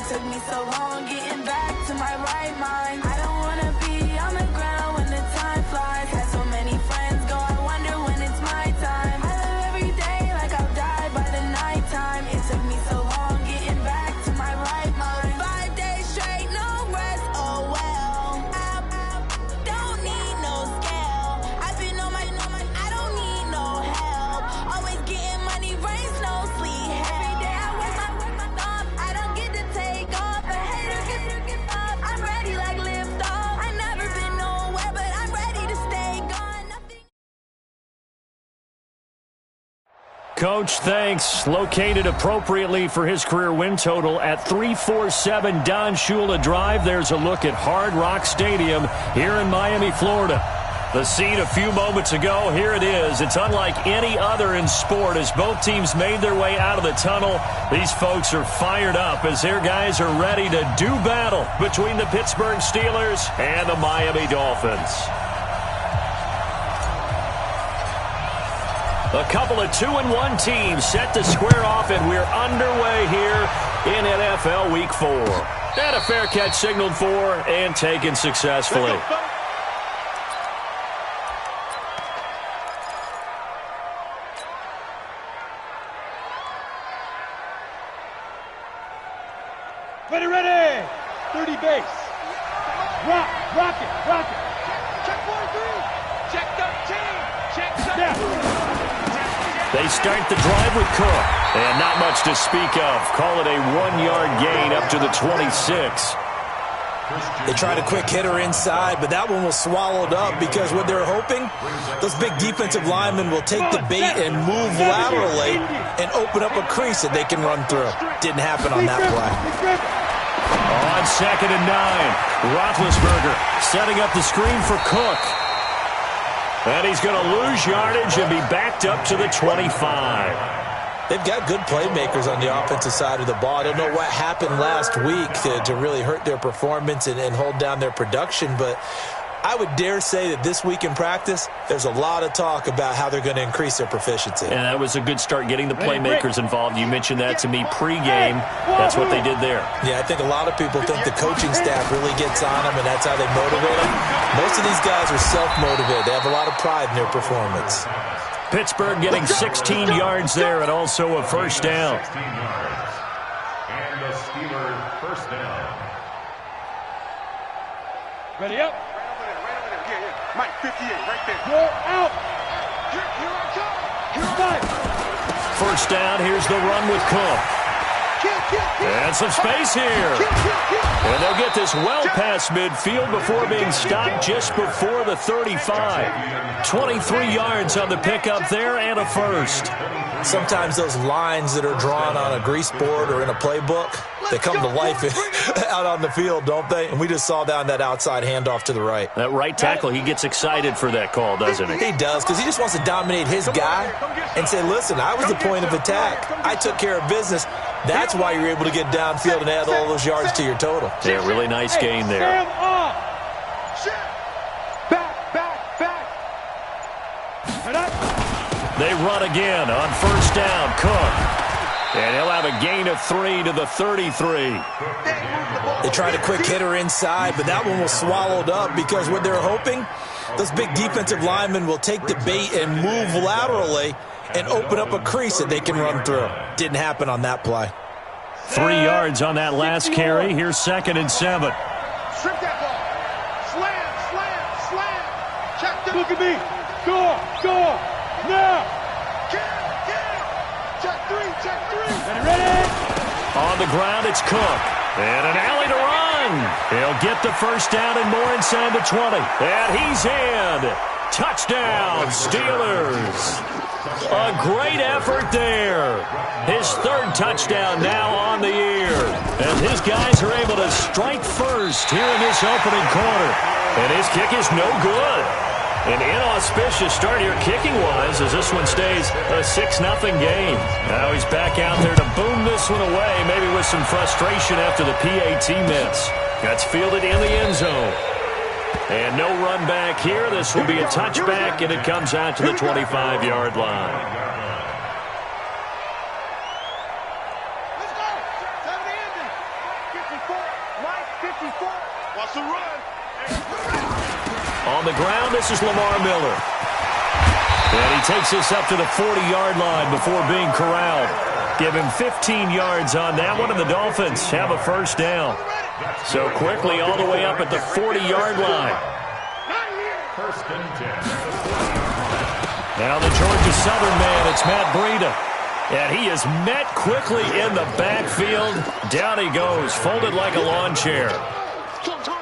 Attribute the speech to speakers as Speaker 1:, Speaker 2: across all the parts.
Speaker 1: took me so long getting back to my right mind. I don't wanna be on the ground when the time flies. Had so many friends go, I wonder when it's my time. I live every day like I'll die by the nighttime. It took me so long getting back to my right mind. 5 days straight, no rest, oh well. I don't need no scale. I've been on my, I don't need no help. Always getting money, rain, snow, sleet, every day I work my thumb. I don't get to take off. A hater get up. I'm ready like lift off. I never been nowhere, but I'm ready to stay gone. Nothing.
Speaker 2: Coach, thanks. Located appropriately for his career win total at 347 Don Shula Drive. There's a look at Hard Rock Stadium here in Miami, Florida. The scene a few moments ago, here it is. It's unlike any other in sport as both teams made their way out of the tunnel. These folks are fired up as their guys are ready to do battle between the Pittsburgh Steelers and the Miami Dolphins. A couple of 2-1 teams set to square off, and we're underway here in NFL Week 4. And a fair catch signaled for and taken successfully.
Speaker 3: Ready. 30 base. Rock it. Check 4-3. Check 13. Check 7.
Speaker 2: They start the drive with Cook. And not much to speak of. Call it a 1-yard gain up to the 26.
Speaker 4: They tried a quick hitter inside, but that one was swallowed up because what they're hoping, those big defensive linemen will take the bait and move laterally and open up a crease that they can run through. Didn't happen on that play.
Speaker 2: On 2nd and 9, Roethlisberger setting up the screen for Cook. And he's going to lose yardage and be backed up to the 25.
Speaker 4: They've got good playmakers on the offensive side of the ball. I don't know what happened last week to really hurt their performance and hold down their production, but I would dare say that this week in practice, there's a lot of talk about how they're going to increase their proficiency.
Speaker 2: And that was a good start getting the playmakers involved. You mentioned that to me pregame. That's what they did there.
Speaker 4: Yeah, I think a lot of people think the coaching staff really gets on them, and that's how they motivate them. Most of these guys are self-motivated. They have a lot of pride in their performance.
Speaker 2: Pittsburgh getting 16 yards there and also a first down.
Speaker 5: 16 yards. And the Steelers first down.
Speaker 3: Ready up.
Speaker 6: Right over there. Yeah. Mike, 58, right there.
Speaker 3: Go out.
Speaker 6: Here I come.
Speaker 3: Here's five.
Speaker 2: First down, here's the run with Cook. And some space here. And they'll get this well past midfield before being stopped just before the 35. 23 yards on the pickup there and a first.
Speaker 4: Sometimes those lines that are drawn on a grease board or in a playbook, they come to life out on the field, don't they? And we just saw down that outside handoff to the right.
Speaker 2: That right tackle, he gets excited for that call, doesn't he?
Speaker 4: He does, because he just wants to dominate his guy and say, listen, I was the point of attack. I took care of business. That's why you're able to get downfield and add all those yards to your total.
Speaker 2: Yeah, really nice gain there. They run again on first down. Cook. And he'll have a gain of 3 to the 33.
Speaker 4: They tried a quick hitter inside, but that one was swallowed up because what they're hoping, those big defensive linemen will take the bait and move laterally and open up a crease that they can run through. Didn't happen on that play.
Speaker 2: 3 yards on that last carry. Here's 2nd and 7.
Speaker 6: Strip that ball. Slam. Check the.
Speaker 3: Look at me. Go. Now.
Speaker 6: Check three.
Speaker 3: Ready.
Speaker 2: On the ground, it's Cook. And an alley to run. He'll get the first down and more inside the 20. And he's in. Touchdown, Steelers. A great effort there. His 3rd touchdown now on the year. And his guys are able to strike first here in this opening quarter. And his kick is no good. An inauspicious start here kicking-wise as this one stays a 6-0 game. Now he's back out there to boom this one away, maybe with some frustration after the PAT miss. That's fielded in the end zone. And no run back here. This will be a touchback, and it comes out to the 25-yard line.
Speaker 6: Let's go. Time to end it. Watch the run.
Speaker 2: On the ground, this is Lamar Miller. And he takes this up to the 40-yard line before being corralled. Give him 15 yards on that one, and the Dolphins have a first down. So quickly all the way up at the 40-yard line.
Speaker 5: First and 10.
Speaker 2: Now the Georgia Southern man, it's Matt Breida. And he is met quickly in the backfield. Down he goes, folded like a lawn chair.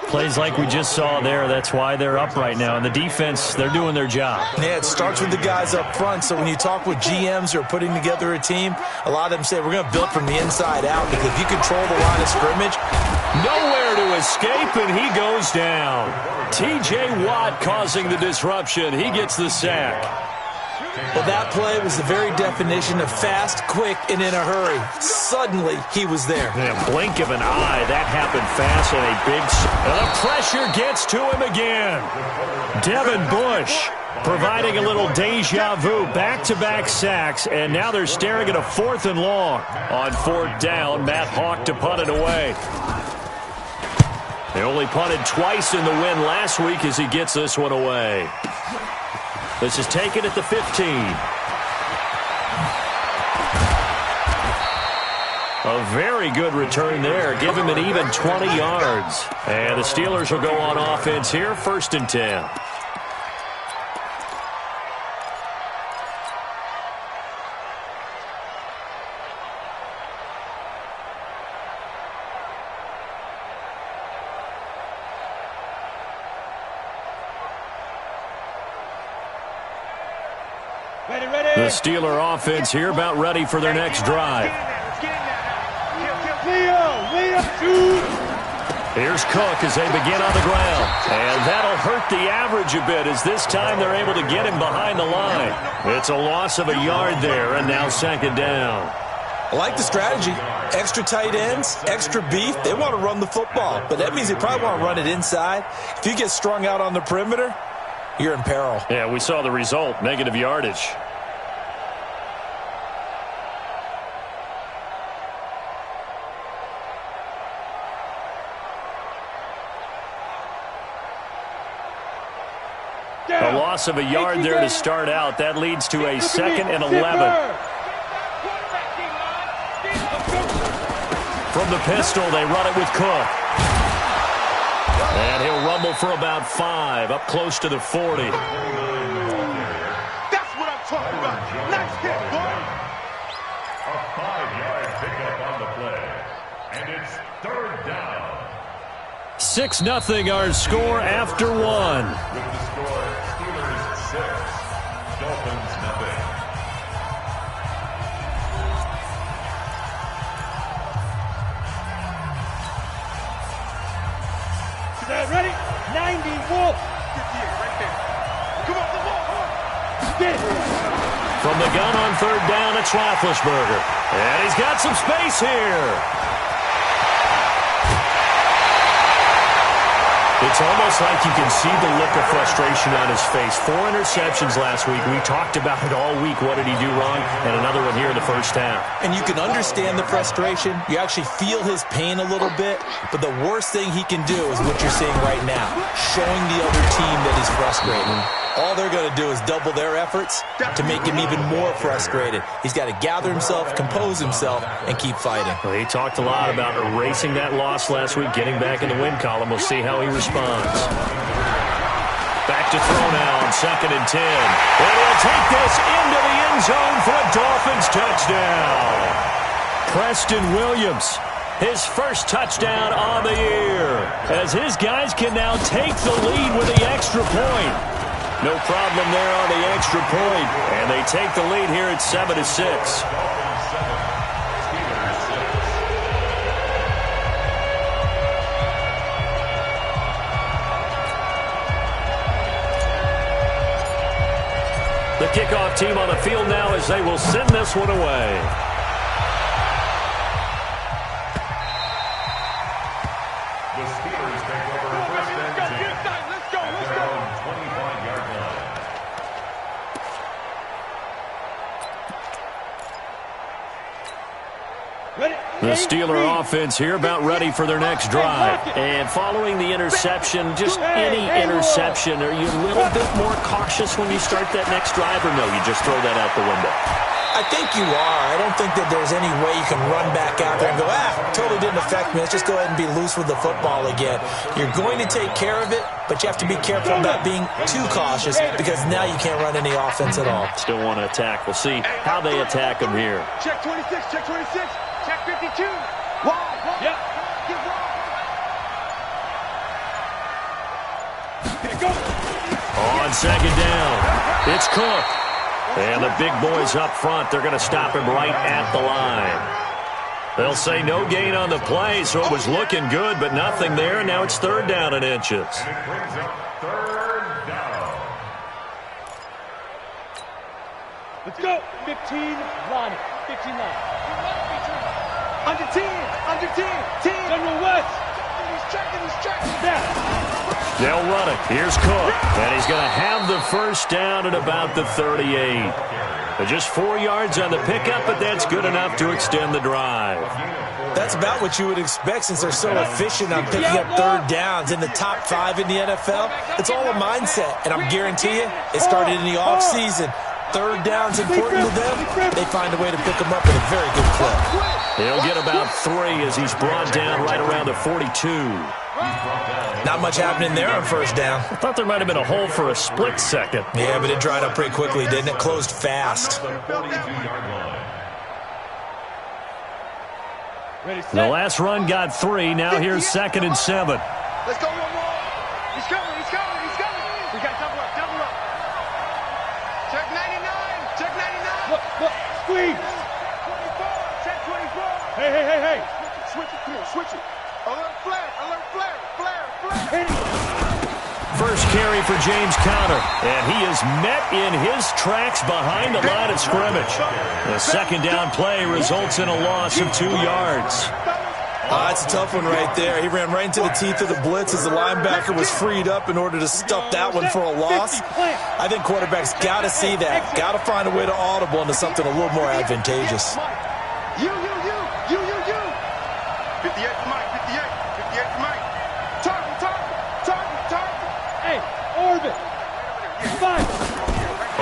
Speaker 2: Plays like we just saw there. That's why they're up right now. And the defense, they're doing their job.
Speaker 4: Yeah, it starts with the guys up front. So when you talk with GMs who are putting together a team, a lot of them say we're going to build from the inside out, because if you control the line of scrimmage,
Speaker 2: nowhere to escape, and he goes down. T.J. Watt causing the disruption. He gets the sack.
Speaker 4: well, that play was the very definition of fast, quick, and in a hurry. Suddenly, he was there.
Speaker 2: In a blink of an eye, that happened fast, and the pressure gets to him again. Devin Bush providing a little deja vu, back-to-back sacks, and now they're staring at a 4th and long. On 4th down, Matt Hawk to punt it away. They only punted twice in the win last week as he gets this one away. This is taken at the 15. A very good return there. Give him an even 20 yards. And the Steelers will go on offense here, 1st and 10. The Steeler offense here about ready for their next drive. Here's Cook as they begin on the ground. And that'll hurt the average a bit, as this time they're able to get him behind the line. It's a loss of a yard there, and now 2nd down.
Speaker 4: I like the strategy. Extra tight ends, extra beef. They want to run the football, but that means they probably want to run it inside. If you get strung out on the perimeter, you're in peril.
Speaker 2: Yeah, we saw the result, negative yardage. A loss of a yard there to start out. That leads to a 2nd and 11. From the pistol, they run it with Cook. And he'll rumble for about 5, up close to the 40.
Speaker 6: That's what I'm talking about. Nice hit, boy.
Speaker 5: A 5-yard pickup on the play. And it's 3rd down.
Speaker 2: 6-0 our score after 1.
Speaker 5: With the score, Steelers 6, Dolphins 0.
Speaker 3: Ready? 90 Wolf.
Speaker 6: Right there. Come on, the ball.
Speaker 2: From the gun on 3rd down, it's Roethlisberger. And he's got some space here. It's almost like you can see the look of frustration on his face. 4 interceptions last week. We talked about it all week. What did he do wrong? And another one here in the 1st half.
Speaker 4: And you can understand the frustration. You actually feel his pain a little bit. But the worst thing he can do is what you're seeing right now, showing the other team that he's frustrated. All they're going to do is double their efforts to make him even more frustrated. He's got to gather himself, compose himself, and keep fighting.
Speaker 2: Well, he talked a lot about erasing that loss last week, getting back in the win column. We'll see how he responds. Back to throw now on 2nd and 10. And he'll take this into the end zone for a Dolphins touchdown. Preston Williams, his first touchdown on the year, as his guys can now take the lead with the extra point. No problem there on the extra point. And they take the lead here at 7-6. The kickoff team on the field now as they will send this one away.
Speaker 5: The Steelers take over 1st and 10.
Speaker 6: Let's go. Let's go.
Speaker 5: 25-yard line.
Speaker 3: Ready?
Speaker 2: The Steeler offense here about ready for their next drive. And following the interception, just any interception, are you a little bit more cautious when you start that next drive, or no, you just throw that out the window?
Speaker 4: I think you are. I don't think that there's any way you can run back out there and go, totally didn't affect me. Let's just go ahead and be loose with the football again. You're going to take care of it, but you have to be careful about being too cautious because now you can't run any offense at all.
Speaker 2: Still want to attack. We'll see how they attack them here.
Speaker 6: Check 26, check 26, check 52. Yep.
Speaker 2: On second down, it's Cook. And the big boys up front, they're going to stop him right at the line. They'll say no gain on the play, so it was looking good, but nothing there. Now it's third down in inches.
Speaker 5: And it brings up third down.
Speaker 3: Let's go. 15 line. 15 line.
Speaker 6: Under 10, under 10, 10.
Speaker 3: General West.
Speaker 6: He's checking.
Speaker 3: Down.
Speaker 2: They'll run it. Here's Cook. And he's going to have the first down at about the 38. Just 4 yards on the pickup, but that's good enough to extend the drive.
Speaker 4: That's about what you would expect since they're so efficient on picking up third downs in the top 5 in the NFL. It's all a mindset, and I guarantee you it started in the offseason. Third down's important to them. They find a way to pick them up at a very good clip.
Speaker 2: He'll get about 3 as he's brought down right around the 42.
Speaker 4: Not much happening there on first down.
Speaker 2: I thought there might have been a hole for a split second.
Speaker 4: Yeah, but it dried up pretty quickly, didn't it? Closed fast.
Speaker 2: The last run got 3. Now here's 2nd and 7.
Speaker 6: Let's go one more. He's coming. We got double up. Check 99, check 99.
Speaker 3: Look, squeeze.
Speaker 6: 24, check 24.
Speaker 3: Hey.
Speaker 6: Switch it. Alert flare.
Speaker 2: First carry for James Conner, and he is met in his tracks behind the line of scrimmage. The second down play results in a loss of 2 yards.
Speaker 4: That's a tough one right there. He ran right into the teeth of the blitz as the linebacker was freed up in order to stuff that one for a loss. I think quarterbacks got to see that. Got to find a way to audible into something a little more advantageous.
Speaker 6: You. 58 to Mike. Target.
Speaker 3: Hey, orbit. Fine.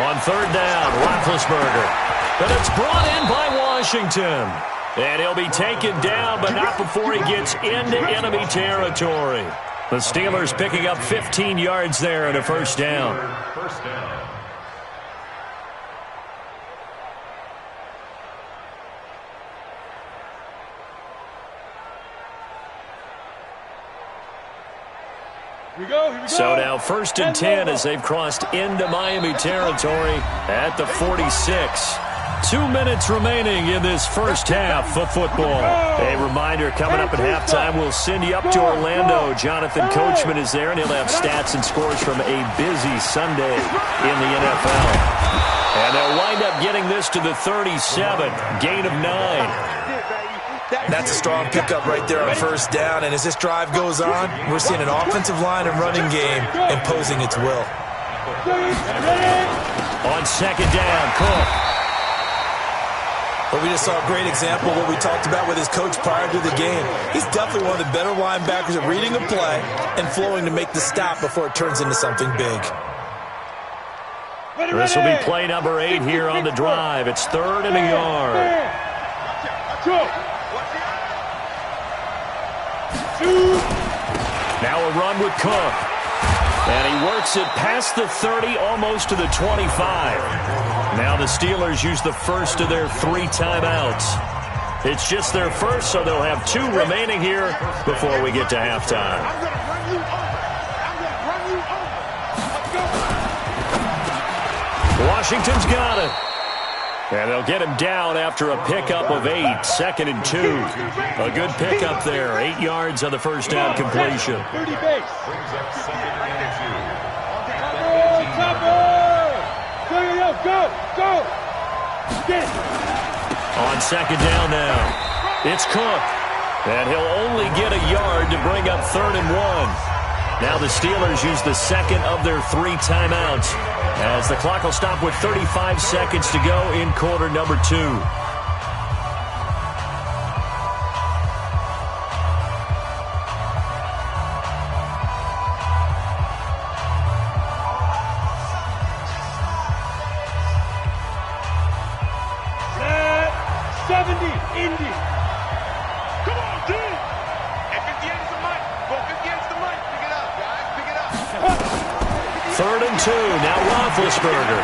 Speaker 2: On third down, Roethlisberger. But it's brought in by Washington. And he'll be taken down, but not before he gets into enemy territory. The Steelers picking up 15 yards there and a first down.
Speaker 3: Here we go.
Speaker 2: So now 1st and 10 as they've crossed into Miami territory at the 46. 2 minutes remaining in this first half of football. A reminder, coming up at halftime, we'll send you up to Orlando. Jonathan Coachman is there, and he'll have stats and scores from a busy Sunday in the NFL. And they'll wind up getting this to the 37, gain of 9.
Speaker 4: That's a strong pickup right there on first down, and as this drive goes on, we're seeing an offensive line and running game imposing its will.
Speaker 2: On second down, Cook.
Speaker 4: But we just saw a great example of what we talked about with his coach prior to the game. He's definitely one of the better linebackers at reading a play and flowing to make the stop before it turns into something big.
Speaker 2: This will be play number 8 here on the drive. It's 3rd and a yard. Now a run with Cook. And he works it past the 30, almost to the 25. Now the Steelers use the first of their 3 timeouts. It's just their first, so they'll have 2 remaining here before we get to halftime. Washington's got it. And they'll get him down after a pickup of 8, 2nd and 2. A good pickup there, 8 yards on the first down completion.
Speaker 3: 30 base. Go. Get it.
Speaker 2: On second down now, it's Cook. And he'll only get a yard to bring up 3rd and 1. Now the Steelers use the second of their 3 timeouts as the clock will stop with 35 seconds to go in quarter number 2. Now Roethlisberger.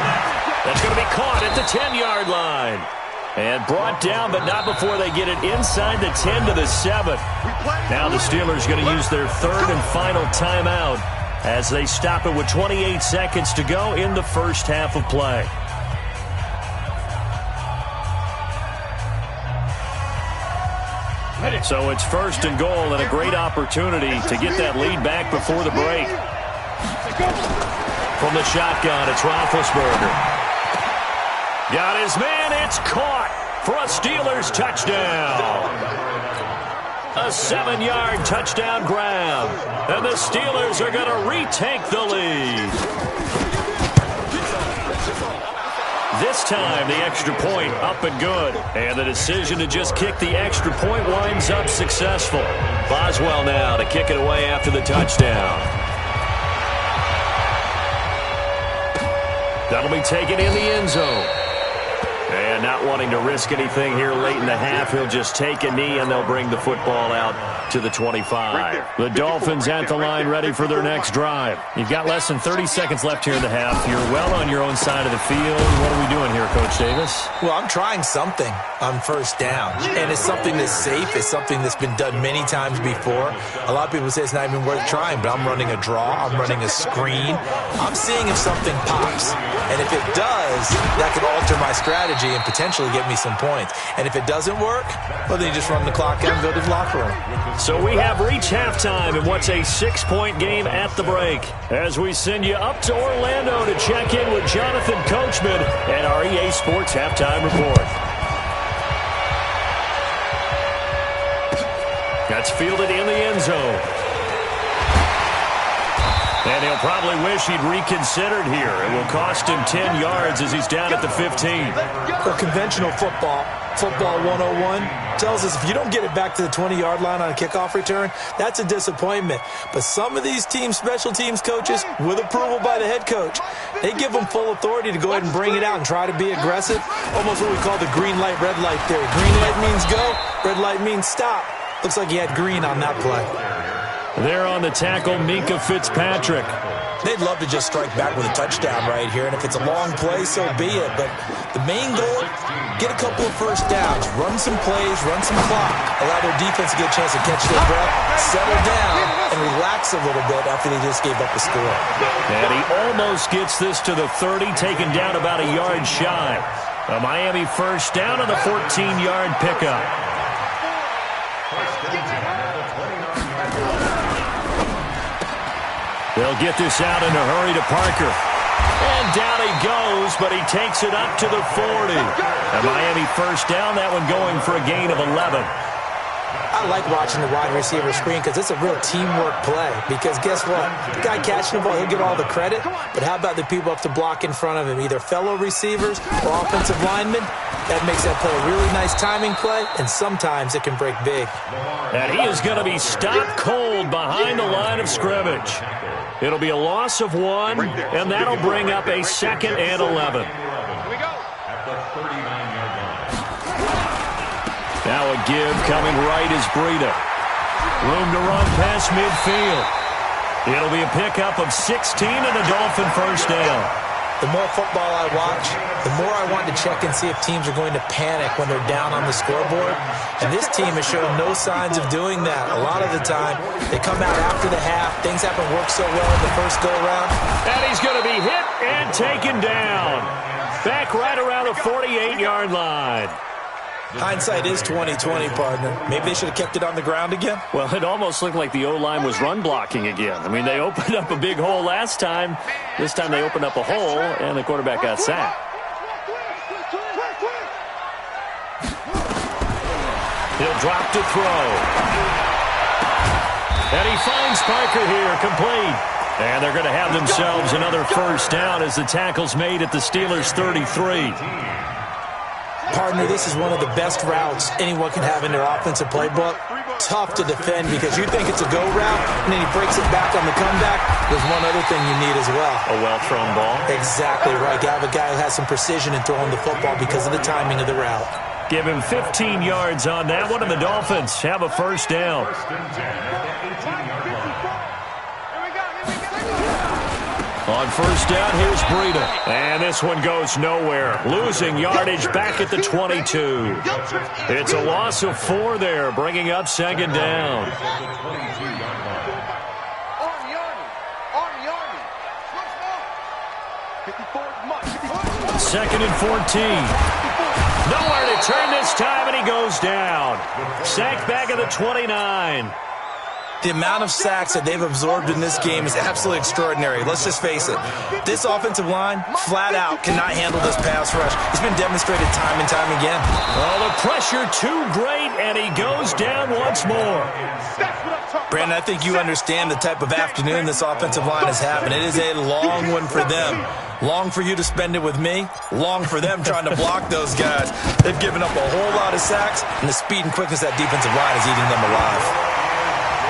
Speaker 2: That's going to be caught at the 10-yard line. And brought down, but not before they get it inside the 10 to the 7. Now the Steelers going to use their third and final timeout as they stop it with 28 seconds to go in the first half of play. So it's first and goal and a great opportunity to get that lead back before the break. From the shotgun, it's Roethlisberger. Got his man, it's caught for a Steelers touchdown. A 7-yard touchdown grab. And the Steelers are going to retake the lead. This time, the extra point up and good. And the decision to just kick the extra point winds up successful. Boswell now to kick it away after the touchdown. That'll be taken in the end zone. And not wanting to risk anything here late in the half, he'll just take a knee and they'll bring the football out to the 25. The Dolphins at the line ready for their next drive. You've got less than 30 seconds left here in the half. You're well on your own side of the field. What are we doing here, Coach Davis?
Speaker 4: Well, I'm trying something on first down. And it's something that's safe. It's something that's been done many times before. A lot of people say it's not even worth trying, but I'm running a draw. I'm running a screen. I'm seeing if something pops. And if it does, that could alter my strategy and potentially get me some points. And if it doesn't work, well, then you just run the clock out and go to the locker room.
Speaker 2: So we have reached halftime in what's a 6-point game at the break. As we send you up to Orlando to check in with Jonathan Coachman and our EA Sports Halftime Report. That's fielded in the end zone. And he'll probably wish he'd reconsidered here. It will cost him 10 yards as he's down at the 15.
Speaker 4: Well, conventional football 101, tells us if you don't get it back to the 20-yard line on a kickoff return, that's a disappointment. But some of these teams, special teams coaches, with approval by the head coach, they give them full authority to go ahead and bring it out and try to be aggressive. Almost what we call the green light, red light theory. Green light means go, red light means stop. Looks like he had green on that play.
Speaker 2: There on the tackle, Minkah Fitzpatrick.
Speaker 4: They'd love to just strike back with a touchdown right here, and if it's a long play, so be it. But the main goal, get a couple of first downs, run some plays, run some clock, allow their defense to get a chance to catch their breath, settle down, and relax a little bit after they just gave up the score.
Speaker 2: And he almost gets this to the 30, taken down about a yard shy. A Miami first down on the 14-yard pickup. They'll get this out in a hurry to Parker. And down he goes, but he takes it up to the 40. A Miami first down, that one going for a gain of 11.
Speaker 4: I like watching the wide receiver screen because it's a real teamwork play. Because guess what? The guy catching the ball, he'll get all the credit. But how about the people up to block in front of him? Either fellow receivers or offensive linemen. That makes that play a really nice timing play, and sometimes it can break big.
Speaker 2: And he is going to be stopped cold behind the line of scrimmage. It'll be a loss of 1, and that'll bring up a 2nd and 11. Now a give coming right is Breida. Room to run past midfield. It'll be a pickup of 16 and a Dolphin first down.
Speaker 4: The more football I watch, the more I want to check and see if teams are going to panic when they're down on the scoreboard. And this team has shown no signs of doing that. A lot of the time, they come out after the half. Things haven't worked so well in the first go-around.
Speaker 2: And he's going to be hit and taken down. Back right around the 48-yard line.
Speaker 4: Hindsight is 20/20, partner. Maybe they should have kept it on the ground again.
Speaker 2: Well, it almost looked like the O-line was run blocking again. I mean, they opened up a big hole last time. This time they opened up a hole, and the quarterback got sacked. He'll drop to throw. And he finds Parker here, complete. And they're going to have themselves another first down as the tackle's made at the Steelers' 33.
Speaker 4: Partner, this is one of the best routes anyone can have in their offensive playbook. Tough to defend because you think it's a go route, and then he breaks it back on the comeback. There's one other thing you need as well.
Speaker 2: A well-thrown ball?
Speaker 4: Exactly right. You have a guy who has some precision in throwing the football because of the timing of the route.
Speaker 2: Give him 15 yards on that one, and the Dolphins have a first down. On first down, here's Breida. And this one goes nowhere. Losing yardage back at the 22. It's a loss of 4 there, bringing up second down. Second and 14. Nowhere to turn this time, and he goes down. Sacked back at the 29.
Speaker 4: The amount of sacks that they've absorbed in this game is absolutely extraordinary. Let's just face it. This offensive line, flat out, cannot handle this pass rush. It's been demonstrated time and time again.
Speaker 2: Oh, the pressure too great, and he goes down once more.
Speaker 4: Brandon, I think you understand the type of afternoon this offensive line is having. It is a long one for them. Long for you to spend it with me. Long for them trying to block those guys. They've given up a whole lot of sacks, and the speed and quickness of that defensive line is eating them alive.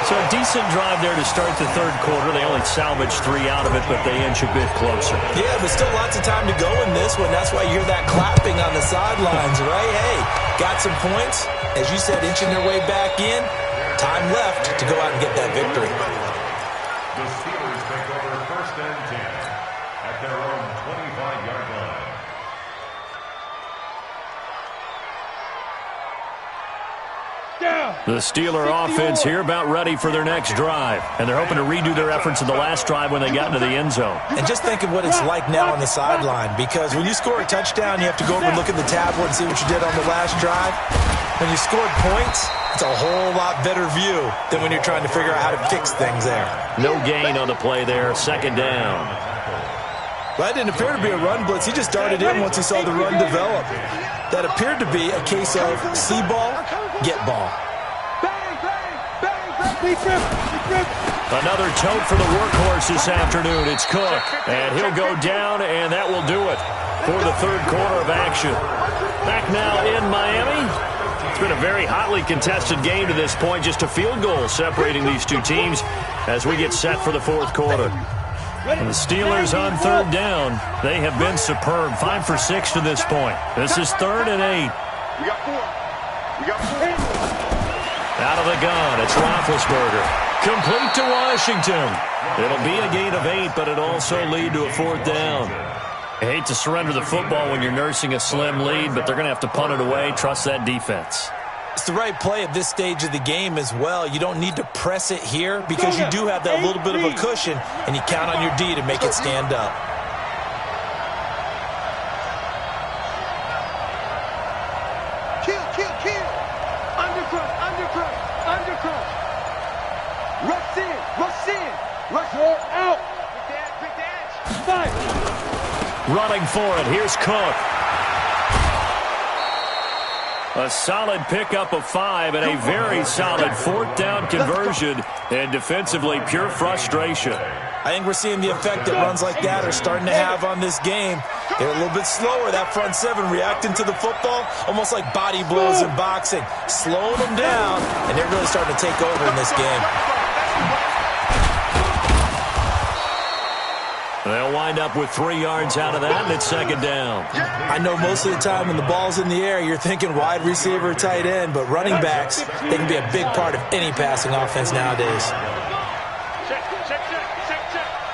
Speaker 2: So a decent drive there to start the third quarter. They only salvaged 3 out of it, but they inch a bit closer.
Speaker 4: Yeah, but still lots of time to go in this one. That's why you're that clapping on the sidelines, right? Hey, got some points. As you said, inching their way back in. Time left to go out and get that victory.
Speaker 5: The Steelers take over first and 10 at their own 25-yard line.
Speaker 2: The Steeler offense here about ready for their next drive. And they're hoping to redo their efforts in the last drive when they got into the end zone.
Speaker 4: And just think of what it's like now on the sideline, because when you score a touchdown, you have to go over and look at the tablet and see what you did on the last drive. When you scored points, it's a whole lot better view than when you're trying to figure out how to fix things there.
Speaker 2: No gain on the play there. Second down.
Speaker 4: That didn't appear to be a run blitz. He just darted in once he saw the run develop. That appeared to be a case of see ball, get ball.
Speaker 2: Another tote for the workhorse this afternoon. It's Cook, and he'll go down, and that will do it for the third quarter of action. Back now in Miami. It's been a very hotly contested game to this point. Just a field goal separating these two teams as we get set for the fourth quarter. And the Steelers on third down. They have been superb. 5 for 6 to this point. This is 3rd and 8.
Speaker 6: We got 4. We got 4.
Speaker 2: Out of the gun, it's Roethlisberger. Complete to Washington. It'll be a gain of 8, but it'll also lead to a 4th down. I hate to surrender the football when you're nursing a slim lead, but they're going to have to punt it away. Trust that defense.
Speaker 4: It's the right play at this stage of the game as well. You don't need to press it here because you do have that little bit of a cushion, and you count on your D to make it stand up.
Speaker 6: Kill. Undercrush. Rush in. Rush out. Quick dash. Fight.
Speaker 2: Running for it. Here's Cook. A solid pickup of 5 and a very solid 4th down conversion, and defensively pure frustration.
Speaker 4: I think we're seeing the effect that runs like that are starting to have on this game. They're a little bit slower, that front 7, reacting to the football, almost like body blows in boxing. Slowing them down, and they're really starting to take over in this game.
Speaker 2: They'll wind up with 3 yards out of that, and it's second down.
Speaker 4: I know most of the time when the ball's in the air, you're thinking wide receiver, tight end, but running backs, they can be a big part of any passing offense nowadays.
Speaker 6: Check.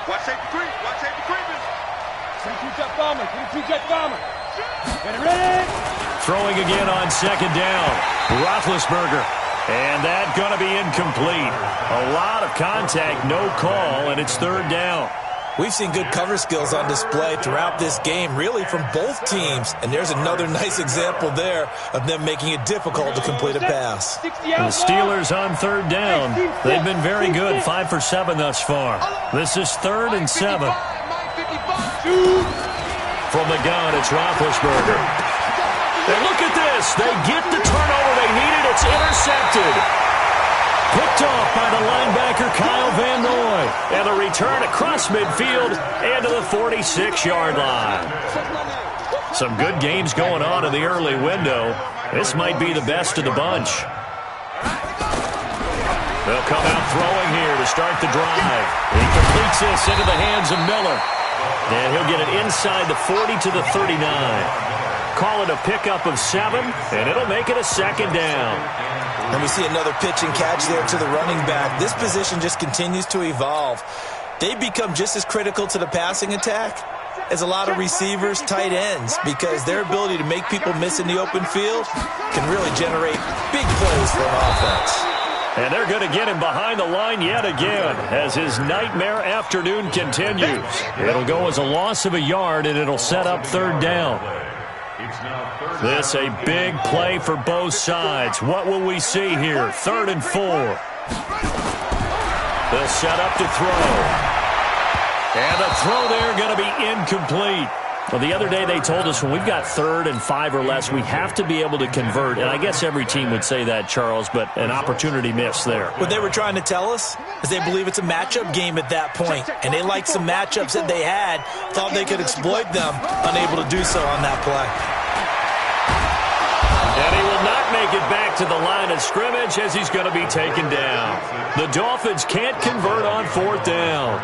Speaker 6: Watch safety creep. Jet bomber. Get ready.
Speaker 2: Throwing again on second down. Roethlisberger. And that going to be incomplete. A lot of contact, no call, and it's third down.
Speaker 4: We've seen good cover skills on display throughout this game, really from both teams. And there's another nice example there of them making it difficult to complete a pass.
Speaker 2: The Steelers on third down. They've been very good, 5 for 7 thus far. This is 3rd and 7. From the gun, it's Roethlisberger. And look at this. They get the turnover they needed. It's intercepted. Picked off by the linebacker, Kyle Van Noy. And the return across midfield and to the 46-yard line. Some good games going on in the early window. This might be the best of the bunch. They'll come out throwing here to start the drive. He completes this into the hands of Miller. And he'll get it inside the 40 to the 39. Call it a pickup of 7, and it'll make it a second down.
Speaker 4: And we see another pitch and catch there to the running back. This position just continues to evolve. they become just as critical to the passing attack as a lot of receivers, tight ends, because their ability to make people miss in the open field can really generate big plays for an offense.
Speaker 2: And they're going to get him behind the line yet again as his nightmare afternoon continues. It'll go as a loss of a yard, and it'll set up third down. This a big play for both sides. What will we see here? 3rd and 4. They'll set up to throw. And the throw there going to be incomplete. Well, the other day they told us when we've got 3rd and 5 or less, we have to be able to convert. And I guess every team would say that, Charles, but an opportunity missed there.
Speaker 4: What they were trying to tell us is they believe it's a matchup game at that point. And they liked some matchups that they had, thought they could exploit them, unable to do so on that play.
Speaker 2: And he will not make it back to the line of scrimmage as he's going to be taken down. The Dolphins can't convert on 4th down.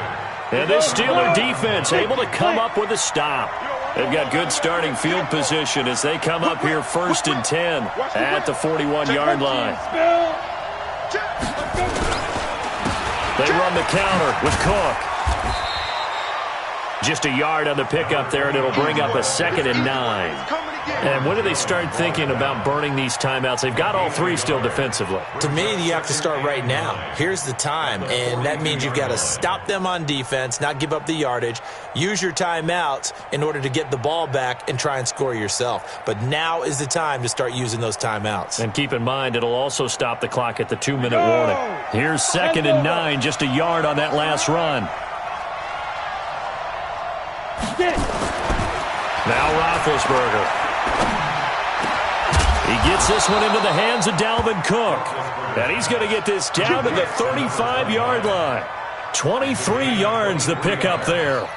Speaker 2: And this Steeler defense able to come up with a stop. They've got good starting field position as they come up here 1st and 10 at the 41-yard line. They run the counter with Cook. Just a yard on the pickup there, and it'll bring up a 2nd and 9. And when do they start thinking about burning these timeouts? They've got all 3 still defensively.
Speaker 4: To me, you have to start right now. Here's the time, and that means you've got to stop them on defense, not give up the yardage, use your timeouts in order to get the ball back and try and score yourself. But now is the time to start using those timeouts.
Speaker 2: And keep in mind, it'll also stop the clock at the 2-minute warning. Here's 2nd and 9, just a yard on that last run. Now Roethlisberger. He gets this one into the hands of Dalvin Cook. And he's going to get this down to the 35-yard line. 23 yards the pickup there.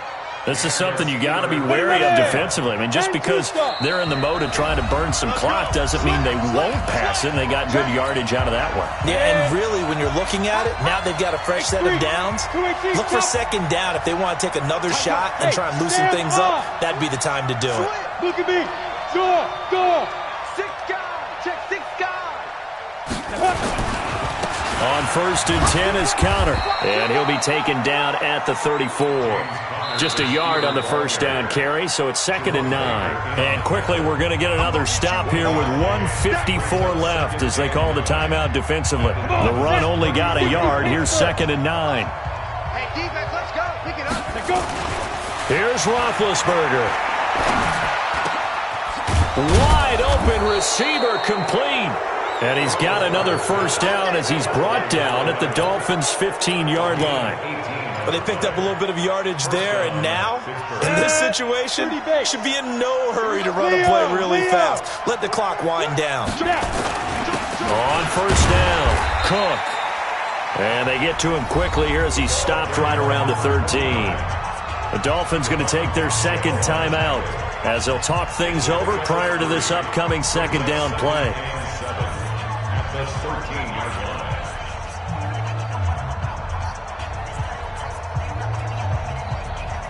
Speaker 2: This is something you got to be wary of defensively. I mean, just because they're in the mode of trying to burn some clock doesn't mean they won't pass it, and they got good yardage out of that one.
Speaker 4: Yeah, and really, when you're looking at it, now they've got a fresh set of downs. Look for 2nd down. If they want to take another shot and try and loosen things up, that'd be the time to do it.
Speaker 3: Look at me. Go.
Speaker 6: 6 guys. Check 6 guys.
Speaker 2: On 1st and 10 is counter, and he'll be taken down at the 34. Just a yard on the 1st down carry, so it's 2nd and 9. And quickly, we're going to get another stop here with 1:54 left as they call the timeout defensively. The run only got a yard. Here's 2nd and 9.
Speaker 6: Hey, defense, let's go. Pick it up. Let's go.
Speaker 2: Here's Roethlisberger. Wide open receiver complete. And he's got another 1st down as he's brought down at the Dolphins' 15-yard line.
Speaker 4: But they picked up a little bit of yardage there, and now, in this situation, should be in no hurry to run a play really fast. Let the clock wind down.
Speaker 2: On 1st down, Cook. And they get to him quickly here as he's stopped right around the 13. The Dolphins going to take their 2nd timeout as they'll talk things over prior to this upcoming 2nd down play.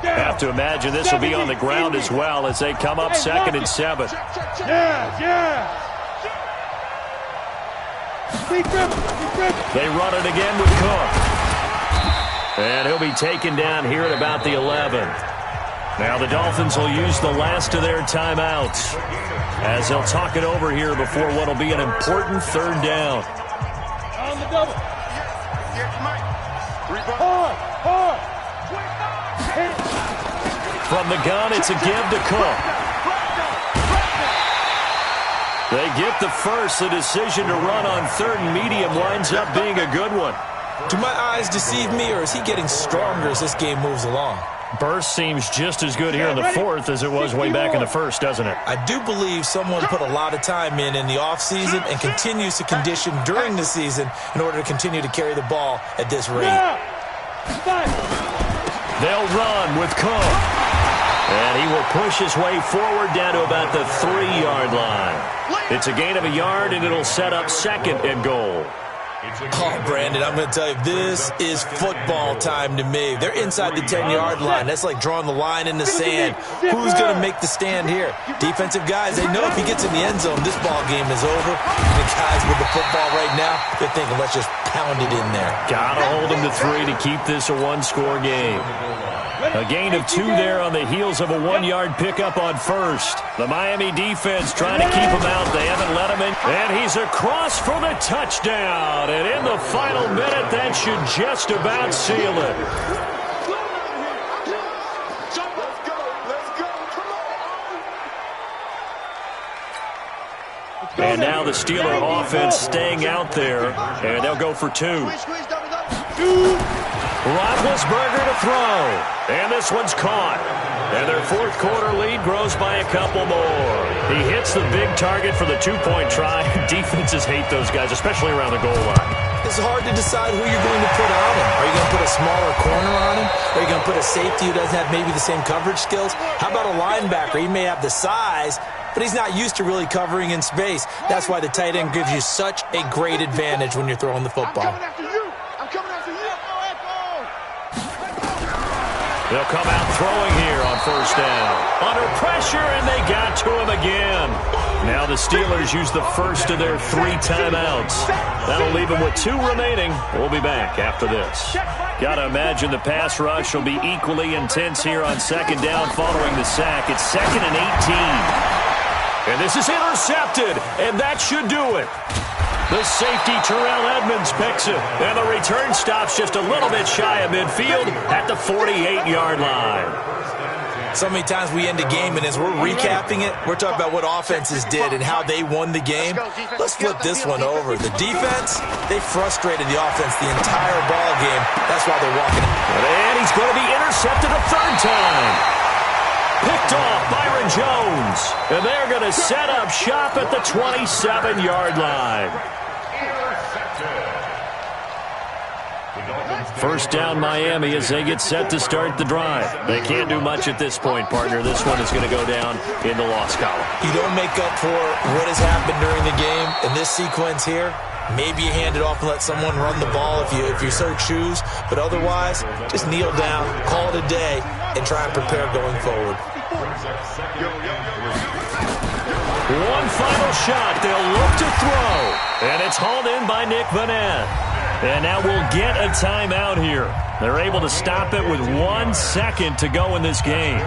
Speaker 2: Have to imagine this will be on the ground as well as they come up 2nd and 7.
Speaker 3: Yeah.
Speaker 2: They run it again with Cook. And he'll be taken down here at about the 11. Now the Dolphins will use the last of their timeouts as they'll talk it over here before what will be an important 3rd down.
Speaker 3: On the double. Hard.
Speaker 2: From the gun, it's a give to Cook. They get the first. The decision to run on 3rd and medium winds up being a good one.
Speaker 4: Do my eyes deceive me, or is he getting stronger as this game moves along?
Speaker 2: Burst seems just as good here in the 4th as it was way back in the 1st, doesn't it?
Speaker 4: I do believe someone put a lot of time in the offseason and continues to condition during the season in order to continue to carry the ball at this rate.
Speaker 2: They'll run with Cook. And he will push his way forward down to about the 3-yard line. It's a gain of a yard, and it'll set up 2nd and goal.
Speaker 4: Oh, Brandon, I'm going to tell you, this is football time to me. They're inside the 10-yard line. That's like drawing the line in the sand. Who's going to make the stand here? Defensive guys, they know if he gets in the end zone, this ball game is over. And the guys with the football right now, they're thinking, let's just pound it in there.
Speaker 2: Got to hold him to 3 to keep this a one-score game. A gain of 2 there on the heels of a 1-yard pickup on first. The Miami defense trying to keep him out. They haven't let him in. And he's across for the touchdown. And in the final minute, that should just about seal it. And now the Steeler offense staying out there. And they'll go for 2. Roethlisberger to throw. And this one's caught. And their fourth quarter lead grows by a couple more. He hits the big target for the 2-point try. Defenses hate those guys, especially around the goal line.
Speaker 4: It's hard to decide who you're going to put on him. Are you going to put a smaller corner on him? Are you going to put a safety who doesn't have maybe the same coverage skills? How about a linebacker? He may have the size, but he's not used to really covering in space. That's why the tight end gives you such a great advantage when you're throwing the football.
Speaker 6: I'm coming after you. I'm coming after you.
Speaker 2: They'll come out throwing here on first down. Under pressure, and they got to him again. Now the Steelers use the first of their 3 timeouts. That'll leave them with 2 remaining. We'll be back after this. Got to imagine the pass rush will be equally intense here on second down following the sack. It's 2nd and 18. And this is intercepted, and that should do it. The safety, Terrell Edmonds, picks it. And the return stops just a little bit shy of midfield at the 48-yard line.
Speaker 4: So many times we end a game, and as we're recapping it, we're talking about what offenses did and how they won the game. Let's flip this one over. The defense, they frustrated the offense the entire ball game. That's why they're walking.
Speaker 2: And he's going to be intercepted a 3rd time. Picked off Byron Jones. And they're going to set up shop at the 27-yard line. First down Miami as they get set to start the drive. They can't do much at this point, partner. This one is going to go down in the loss column.
Speaker 4: You don't make up for what has happened during the game. In this sequence here, maybe you hand it off and let someone run the ball if you so choose. But otherwise, just kneel down, call it a day, and try and prepare going forward.
Speaker 2: One final shot. They'll look to throw. And it's hauled in by Nick Vanette. And now we'll get a timeout here. They're able to stop it with 1 second to go in this game.